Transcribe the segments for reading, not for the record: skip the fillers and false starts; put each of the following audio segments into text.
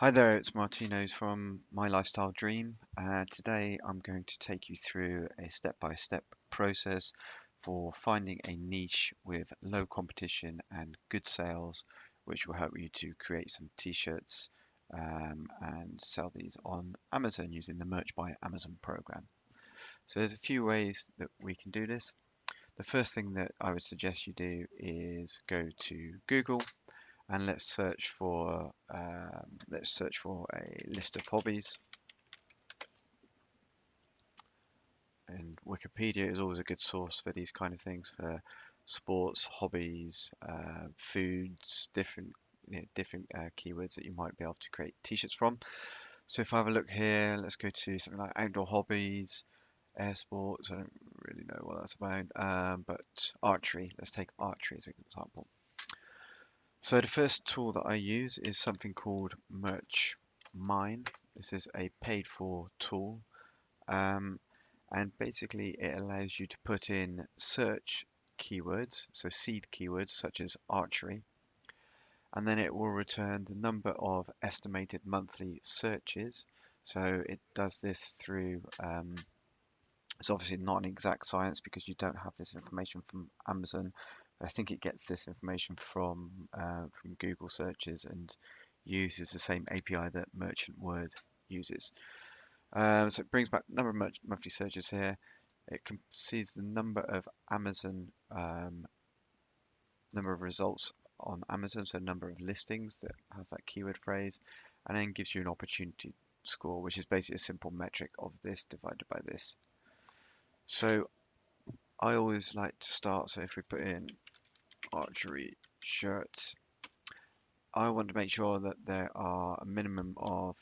Hi there, it's Martino's from My Lifestyle Dream. Today I'm going to take you through a step-by-step process for finding a niche with low competition and good sales, which will help you to create some t-shirts and sell these on Amazon using the Merch by Amazon program. So there's a few ways that we can do this. The first thing that I would suggest you do is go to Google and let's search for a list of hobbies. And Wikipedia is always a good source for these kind of things, for sports, hobbies, foods, different keywords that you might be able to create t-shirts from. So if I have a look here, let's go to something like outdoor hobbies, air sports. I don't really know what that's about, but archery. Let's take archery as an example. So the first tool that I use is something called Merch Mine. This is a paid for tool, um, and basically it allows you to put in search keywords, so seed keywords such as archery, and then it will return the number of estimated monthly searches. So it does this through, it's obviously not an exact science because you don't have this information from Amazon. I think it gets this information from Google searches and uses the same API that Merchant Word uses. So it brings back number of monthly searches here. It sees the number of number of results on Amazon, so number of listings that has that keyword phrase, and then gives you an opportunity score, which is basically a simple metric of this divided by this. So I always like to start, so if we put in archery shirts, I want to make sure that there are a minimum of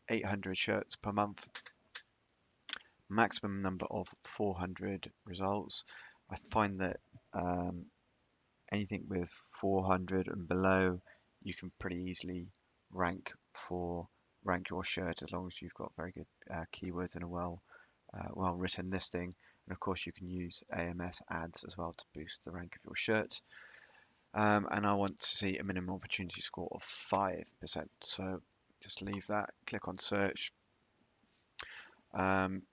800 shirts per month, maximum number of 400 results. I find that um, anything with 400 and below, you can pretty easily rank for rank your shirt as long as you've got very good keywords and a well written listing. And of course, you can use AMS ads as well to boost the rank of your shirt. And I want to see a minimum opportunity score of 5%. So just leave that, click on search. Um,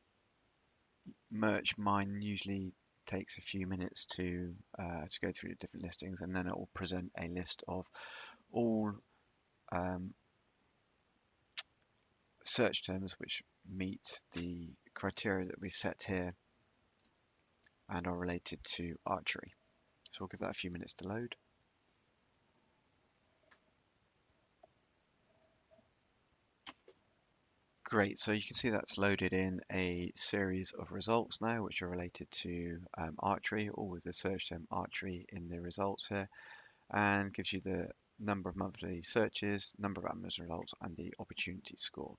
Merch Mine usually takes a few minutes to go through the different listings, and then it will present a list of all um, search terms which meet the criteria that we set here and are related to archery. So we'll give that a few minutes to load. Great, so you can see that's loaded in a series of results now which are related to archery, all with the search term archery in the results here, and gives you the number of monthly searches, number of Amazon results, and the opportunity score.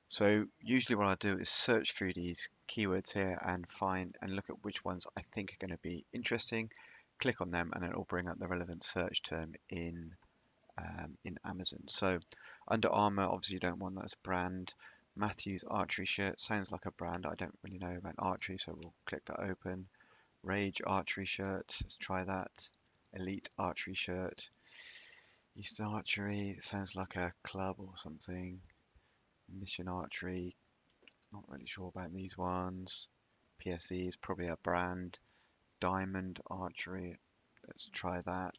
So usually what I do is search through these keywords here and find and look at which ones I think are going to be interesting, click on them, and it will bring up the relevant search term in Amazon. So Under Armour, obviously you don't want that as a brand. Matthews archery shirt sounds like a brand. I don't really know about archery, so we'll click that open. Rage archery shirt, let's try that. Elite archery shirt. Eastern archery, sounds like a club or something. Mission archery, not really sure about these ones. PSE is probably a brand. Diamond archery, let's try that.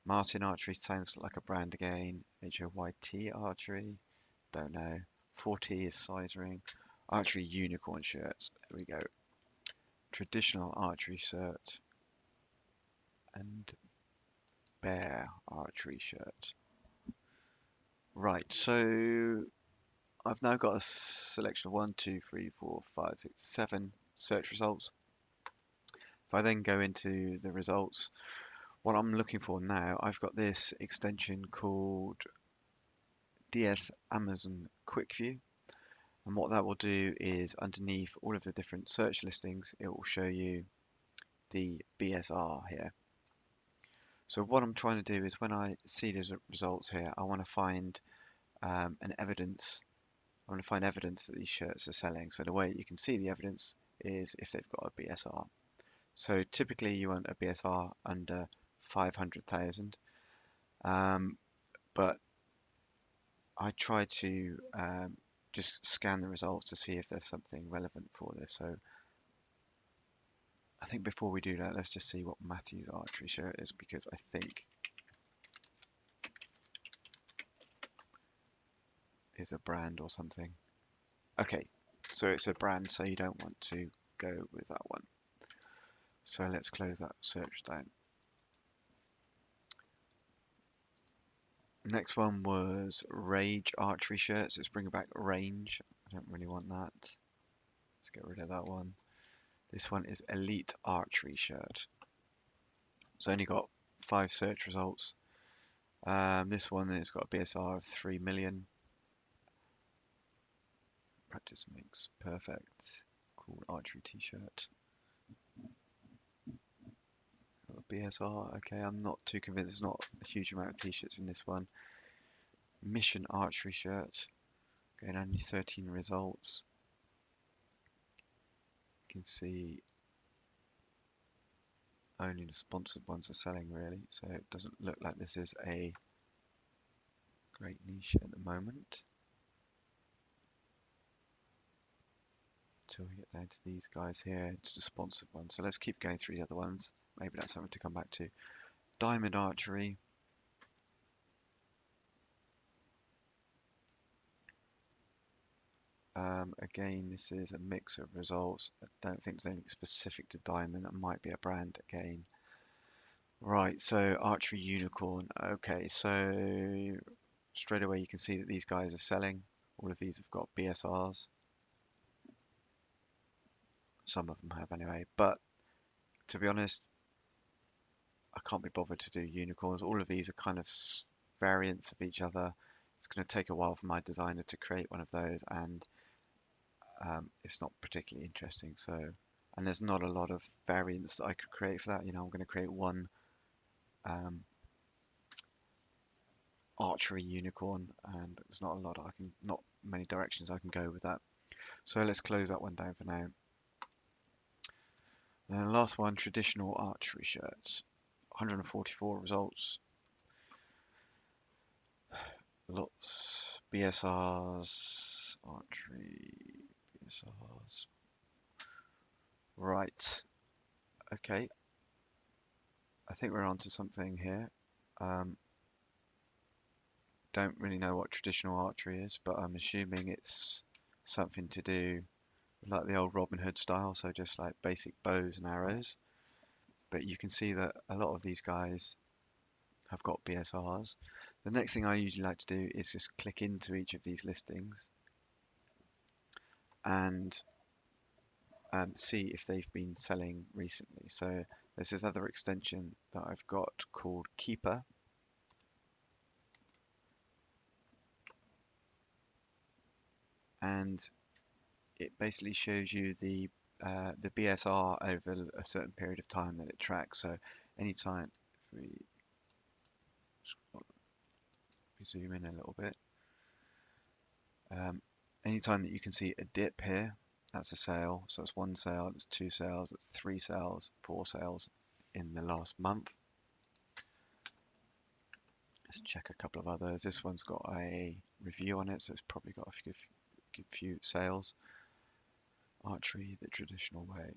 Martin archery sounds like a brand again. HOYT archery, don't know. 40 is size ring. Archery unicorn shirts, there we go. Traditional archery shirt and bear archery shirt. Right, so I've now got a selection of 1, 2, 3, 4, 5, 6, 7 search results. If I then go into the results, what I'm looking for now, I've got this extension called DS Amazon Quick View. And what that will do is underneath all of the different search listings, it will show you the BSR here. So what I'm trying to do is when I see these results here, I want to find an evidence. I want to find evidence that these shirts are selling. So the way you can see the evidence is if they've got a BSR. So typically you want a BSR under 500,000, but I try to just scan the results to see if there's something relevant for this. So I think before we do that, let's just see what Matthew's archery shirt is, because I think it's a brand or something. Okay, so it's a brand, so you don't want to go with that one. So let's close that search down. Next one was Rage archery shirts. Let's bring back range. I don't really want that. Let's get rid of that one. This one is Elite archery shirt. It's only got 5 search results. This one has got a BSR of 3 million. Practice makes perfect. Cool archery t-shirt. BSR, okay, I'm not too convinced. There's not a huge amount of t-shirts in this one. Mission archery shirt. Getting only 13 results. You can see only the sponsored ones are selling really, so it doesn't look like this is a great niche at the moment. Until we get down to these guys here, it's the sponsored one. So let's keep going through the other ones. Maybe that's something to come back to. Diamond archery. Again, this is a mix of results. I don't think there's anything specific to diamond. It might be a brand again. Right, so archery unicorn. Okay, so straight away you can see that these guys are selling. All of these have got BSRs. Some of them have anyway, but to be honest, I can't be bothered to do unicorns. All of these are kind of variants of each other. It's going to take a while for my designer to create one of those, and it's not particularly interesting. So, and there's not a lot of variants that I could create for that. You know, I'm going to create one um, archery unicorn, and there's not a lot not many directions I can go with that. So let's close that one down for now. And the last one, traditional archery shirts. 144 results. Lots BSRs, archery, BSRs. Right. Okay. I think we're onto something here. Um, don't really know what traditional archery is, but I'm assuming it's something to do with like the old Robin Hood style, so just like basic bows and arrows. But you can see that a lot of these guys have got BSRs. The next thing I usually like to do is just click into each of these listings and see if they've been selling recently. So there's this other extension that I've got called Keepa, and it basically shows you the BSR over a certain period of time that it tracks. So anytime, if we zoom in a little bit, um, anytime that you can see a dip here, that's a sale. So that's 1 sale, that's 2 sales, that's 3 sales, 4 sales in the last month. Let's check a couple of others. This one's got a review on it, so it's probably got a good few sales. Archery the traditional way.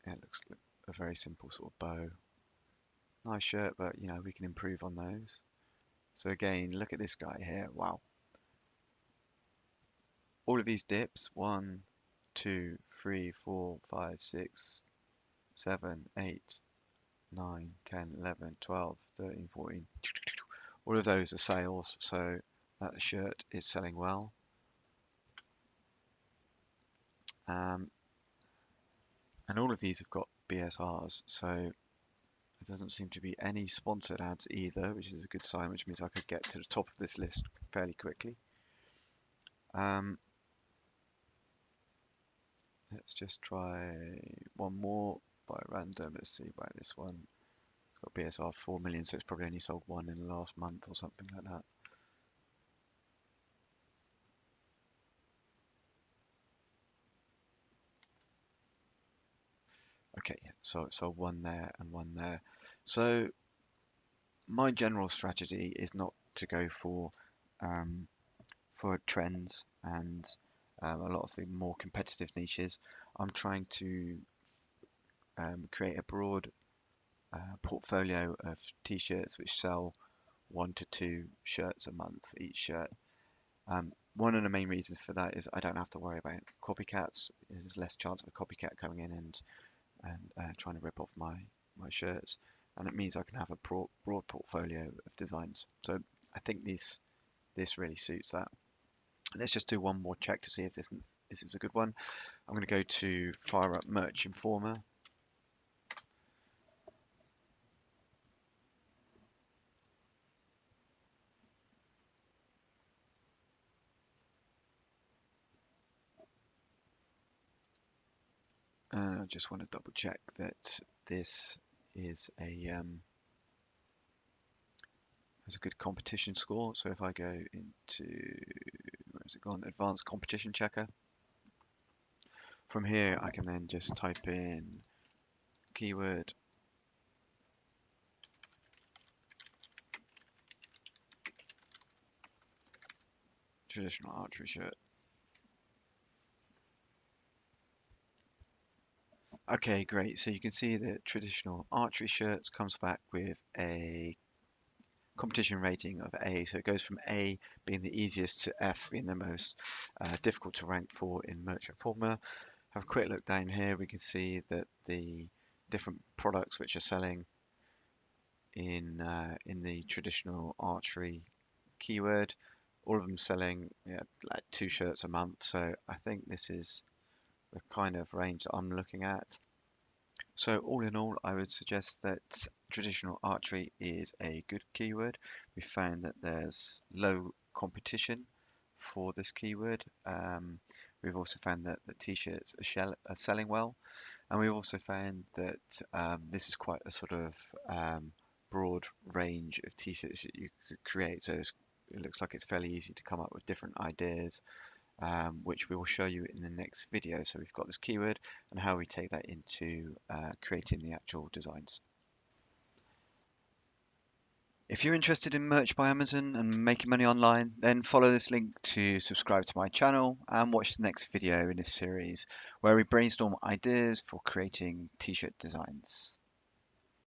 Yeah, it looks like a very simple sort of bow. Nice shirt, but you know, we can improve on those. So again, look at this guy here. Wow. All of these dips, 1, 2, 3, 4, 5, 6, 7, 8, 9, 10, 11, 12, 13, 14. All of those are sales, so that shirt is selling well. Um, and all of these have got BSRs, so there doesn't seem to be any sponsored ads either, which is a good sign, which means I could get to the top of this list fairly quickly. Um, let's just try one more by random. Let's see about this one. It's got BSR 4 million, so it's probably only sold one in the last month or something like that. Okay, so it sold one there and one there. So my general strategy is not to go for um, for trends and a lot of the more competitive niches. I'm trying to create a broad portfolio of t-shirts which sell 1 to 2 shirts a month each shirt. One of the main reasons for that is I don't have to worry about copycats. There's less chance of a copycat coming in and trying to rip off my shirts, and it means I can have a broad portfolio of designs. So I think this really suits that. Let's just do one more check to see if this is a good one. I'm going to go to fire up Merch Informer. And I just want to double check that this is has a good competition score. So if I go into, where has it gone? Advanced competition checker. From here, I can then just type in keyword traditional archery shirt. Okay, great. So you can see that traditional archery shirts comes back with a competition rating of A. So it goes from A being the easiest to F being the most difficult to rank for in Merch Informer. Have a quick look down here. We can see that the different products which are selling in the traditional archery keyword, all of them selling, yeah, like 2 shirts a month. So I think this is the kind of range that I'm looking at. So all in all, I would suggest that traditional archery is a good keyword. We found that there's low competition for this keyword. We've also found that the t-shirts are selling well, and we've also found that this is quite a sort of broad range of t-shirts that you could create. So it looks like it's fairly easy to come up with different ideas, which we will show you in the next video. So we've got this keyword and how we take that into creating the actual designs. If you're interested in merch by Amazon and making money online, then follow this link to subscribe to my channel and watch the next video in this series where we brainstorm ideas for creating t-shirt designs.